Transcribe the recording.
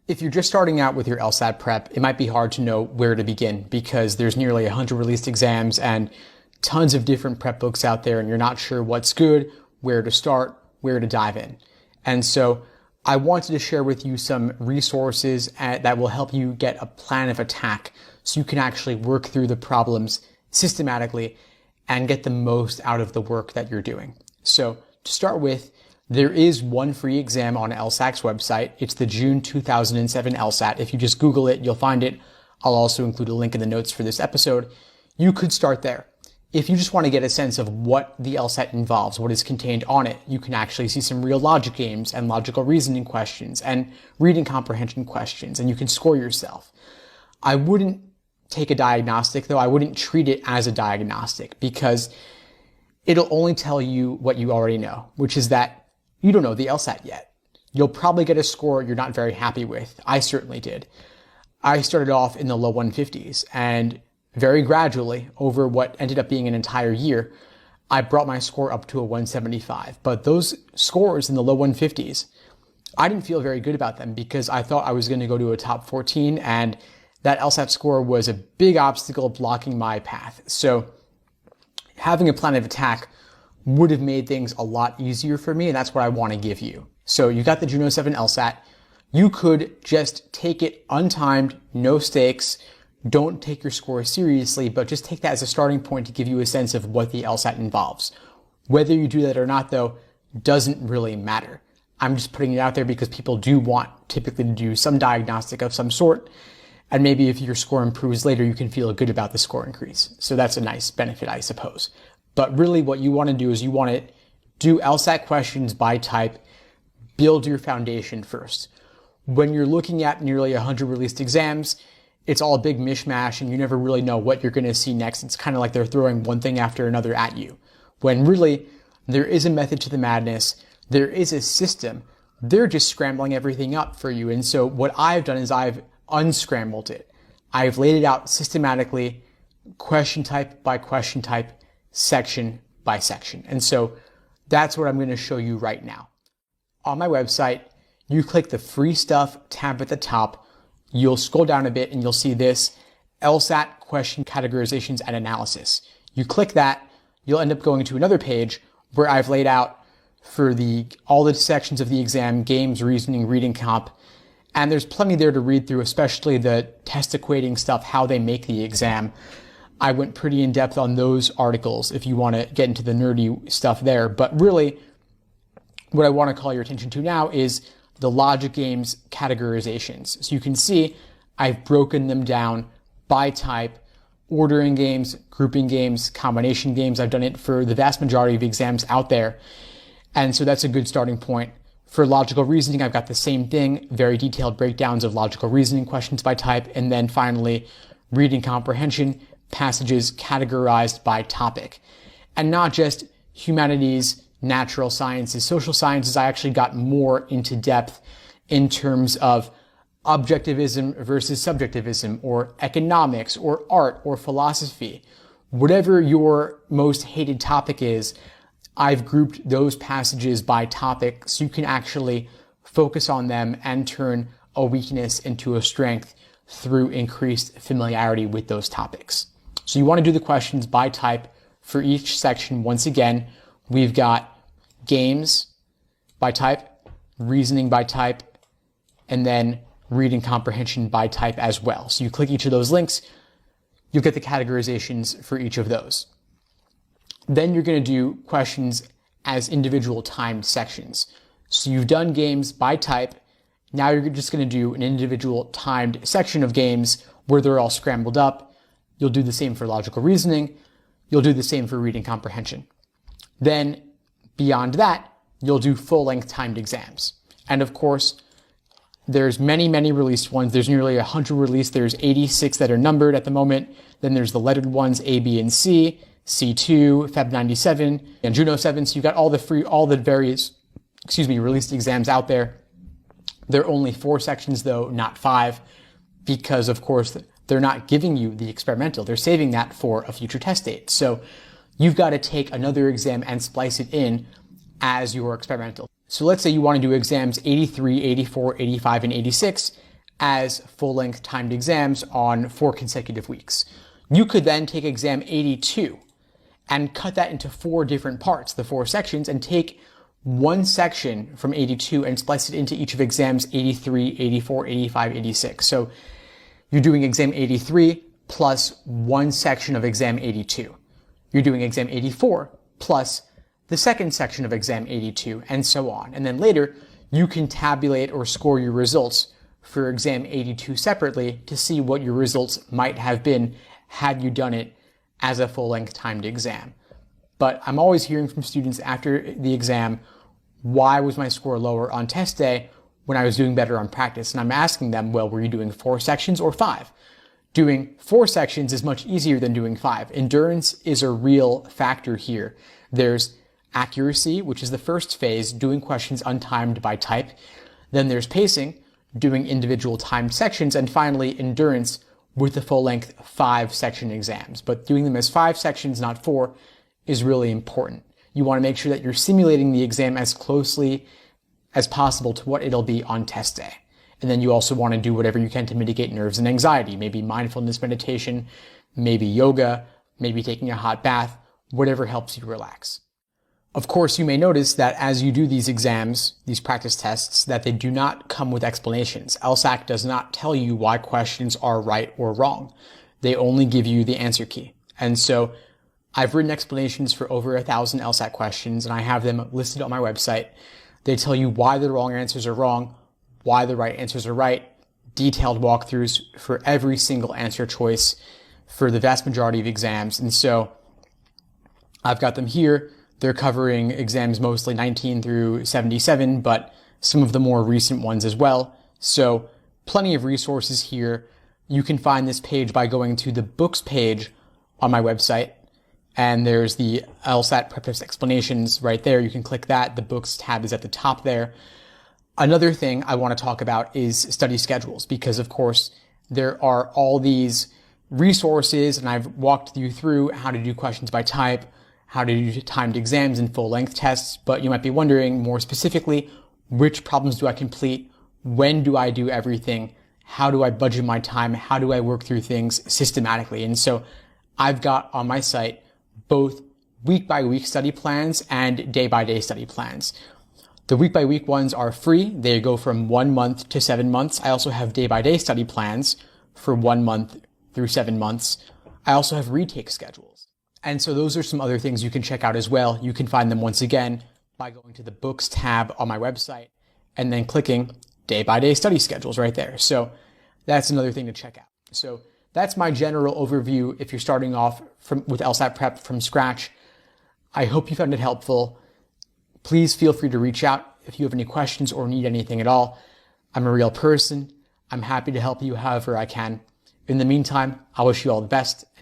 If you're just starting out with your LSAT prep, it might be hard to know where to begin because there's nearly 100 released exams and tons of different prep books out there, and you're not sure what's good, where to start, where to dive in. And so I wanted to share with you some resources that will help you get a plan of attack so you can actually work through the problems systematically and get the most out of the work that you're doing. So to start with, there is one free exam on LSAT's website. It's the June 2007 LSAT. If you just Google it, you'll find it. I'll also include a link in the notes for this episode. You could start there. If you just want to get a sense of what the LSAT involves, what is contained on it, you can actually see some real logic games and logical reasoning questions and reading comprehension questions, and you can score yourself. I wouldn't take a diagnostic, though. I wouldn't treat it as a diagnostic because it'll only tell you what you already know, which is that you don't know the LSAT yet. You'll probably get a score you're not very happy with. I certainly did. I started off in the low 150s, and very gradually, over what ended up being an entire year, I brought my score up to a 175. But those scores in the low 150s, I didn't feel very good about them because I thought I was going to go to a top 14, and that LSAT score was a big obstacle blocking my path. So having a plan of attack would have made things a lot easier for me, and that's what I want to give you. So you got the June 07 LSAT. You could just take it untimed, no stakes. Don't take your score seriously, but just take that as a starting point to give you a sense of what the LSAT involves. Whether you do that or not, though, doesn't really matter. I'm just putting it out there because people do want typically to do some diagnostic of some sort, and maybe if your score improves later, you can feel good about the score increase. So that's a nice benefit, I suppose. But really what you want to do is you want to do LSAT questions by type, build your foundation first. When you're looking at nearly 100 released exams, it's all a big mishmash and you never really know what you're going to see next. It's kind of like they're throwing one thing after another at you. When really, there is a method to the madness. There is a system. They're just scrambling everything up for you. And so what I've done is I've unscrambled it. I've laid it out systematically, question type by question type, section by section. And so that's what I'm going to show you right now. On my website, you click the free stuff tab at the top. You'll scroll down a bit and you'll see this LSAT question categorizations and analysis. You click that, you'll end up going to another page where I've laid out for all the sections of the exam, games, reasoning, reading comp, and there's plenty there to read through, especially the test equating stuff, how they make the exam. I went pretty in depth on those articles if you want to get into the nerdy stuff there. But really, what I want to call your attention to now is the logic games categorizations. So you can see I've broken them down by type, ordering games, grouping games, combination games. I've done it for the vast majority of exams out there. And so that's a good starting point. For logical reasoning, I've got the same thing, very detailed breakdowns of logical reasoning questions by type. And then finally, reading comprehension, passages categorized by topic. And not just humanities, natural sciences, social sciences. I actually got more into depth in terms of objectivism versus subjectivism, or economics, or art, or philosophy. Whatever your most hated topic is, I've grouped those passages by topic so you can actually focus on them and turn a weakness into a strength through increased familiarity with those topics. So you want to do the questions by type for each section. Once again, we've got games by type, reasoning by type, and then reading comprehension by type as well. So you click each of those links, you'll get the categorizations for each of those. Then you're going to do questions as individual timed sections. So you've done games by type. Now you're just going to do an individual timed section of games where they're all scrambled up. You'll do the same for logical reasoning. You'll do the same for reading comprehension. Then beyond that, you'll do full-length timed exams. And of course, there's many, many released ones. There's nearly 100 released. There's 86 that are numbered at the moment. Then there's the lettered ones, A, B, and C, C2, Feb 97, and June 07. So you've got all the various, released exams out there. There are only 4 sections though, not 5, because of course they're not giving you the experimental. They're saving that for a future test date. So you've got to take another exam and splice it in as your experimental. So let's say you want to do exams 83, 84, 85, and 86, as full-length timed exams on 4 consecutive weeks. You could then take exam 82 and cut that into 4 different parts, the 4 sections, and take one section from 82 and splice it into each of exams 83, 84, 85, 86. So you're doing exam 83 plus one section of exam 82. You're doing exam 84 plus the second section of exam 82, and so on. And then later, you can tabulate or score your results for exam 82 separately to see what your results might have been had you done it as a full-length timed exam. But I'm always hearing from students after the exam, why was my score lower on test day when I was doing better on practice? And I'm asking them, well, were you doing 4 sections or 5? Doing 4 sections is much easier than doing 5. Endurance is a real factor here. There's accuracy, which is the first phase, doing questions untimed by type. Then there's pacing, doing individual timed sections, and finally endurance with the full-length 5 section exams. But doing them as 5 sections, not 4, is really important. You want to make sure that you're simulating the exam as closely as possible to what it'll be on test day. And then you also want to do whatever you can to mitigate nerves and anxiety, maybe mindfulness meditation, maybe yoga, maybe taking a hot bath, whatever helps you relax. Of course, you may notice that as you do these exams, these practice tests, that they do not come with explanations. LSAT does not tell you why questions are right or wrong. They only give you the answer key. And so I've written explanations for over 1,000 LSAT questions, and I have them listed on my website. They tell you why the wrong answers are wrong, why the right answers are right, detailed walkthroughs for every single answer choice for the vast majority of exams. And so I've got them here. They're covering exams mostly 19 through 77, but some of the more recent ones as well. So plenty of resources here. You can find this page by going to the books page on my website. And there's the LSAT prep test explanations right there. You can click that. The books tab is at the top there. Another thing I want to talk about is study schedules, because of course there are all these resources, and I've walked you through how to do questions by type, how to do timed exams and full-length tests, but you might be wondering more specifically, which problems do I complete? When do I do everything? How do I budget my time? How do I work through things systematically? And so I've got on my site both week-by-week study plans and day-by-day study plans. The week-by-week ones are free. They go from 1 month to 7 months. I also have day-by-day study plans for 1 month through 7 months. I also have retake schedules. And so those are some other things you can check out as well. You can find them once again by going to the books tab on my website and then clicking day-by-day study schedules right there. So that's another thing to check out. So that's my general overview if you're starting off with LSAT prep from scratch. I hope you found it helpful. Please feel free to reach out if you have any questions or need anything at all. I'm a real person. I'm happy to help you however I can. In the meantime, I wish you all the best. And